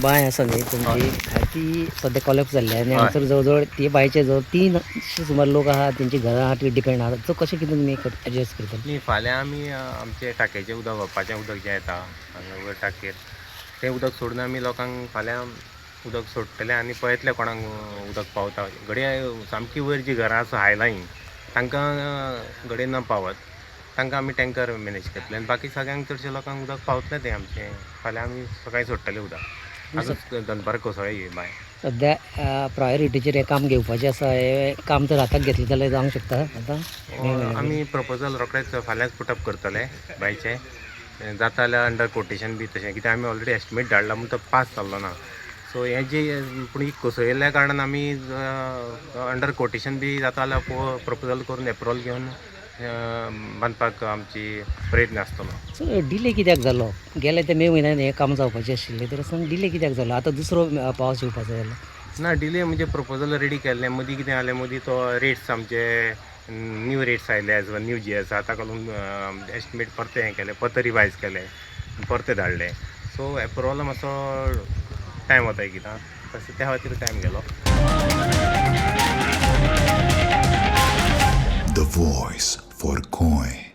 बांय आसा न्ही तुमची ती सध्या कॉलेप्स जाल्ली आनी हय. हांगसर जवळ ती बांयचे जवळ 300 सुमार लोक आहा तेंची घरां आहा ती डिपेंड आहा सो कशें कितें तुमी एडजस्ट करता? न्ही फाल्यां आमी आमचे टाकयेचें उदक वापरपाचें उदक जें येता हांगा वयर टाकयेर तें उदक सोडून आमी लोकांक फाल्यां उदक सोडटले आनी पळयतले कोणाक उदक पावता घडये सामकी वयर जीं घरां आसा हायलायन तांकां घडये न पावत तांकां आमी टँकर मॅनेज करतले आनी बाकी सगळ्यांक चडशे लोकांक उदक पावतलें तें आमचें फाल्यां आमी सकाळीं सोडटले उदक आजूच दनपार कोसळ्ळे ही बांय. सध्या प्रायोरिटीचेर हें काम घेवपाचें आसा हें काम जर हाताक घेतलें जाल्यार जावंक शकता आतां आमी प्रपोजल रोखडेच फाल्यांच पुटअप करतले बांयचें जाता जाल्यार अंडर कोटेशन बी तशें कित्याक आमी ऑलरेडी एस्टिमेट धाडला म्हणून तो पास जाल्लो ना सो हें जे पूण ही कोसळिल्ल्या कारणान आमी अंडर कोटेशन बी जाता जाल्यार प्रपोजल करून एप्रुवल घेवन बांदपाक आमची प्रयत्न आसतलो. सो डिले कित्याक जालो गेल्या ते मे म्हयन्यान हें काम जावपाचें आशिल्लें तर आसून डिले कित्याक जालो आतां दुसरो पावस येवपाचो जालो? ना डिले म्हणजे प्रपोजल रेडी केल्लें मदीं कितें जालें मदीं तो रेट्स आमचे न्यू रेट्स आयले एज न्यू जी एस ताका लागून एस्टिमेट परते हें केलें परते रिवायज केलें परते धाडले सो एप्रुवल मातसो टायम वता कित्याक तसो त्या खातीर टायम गेलो. The voice for Coin.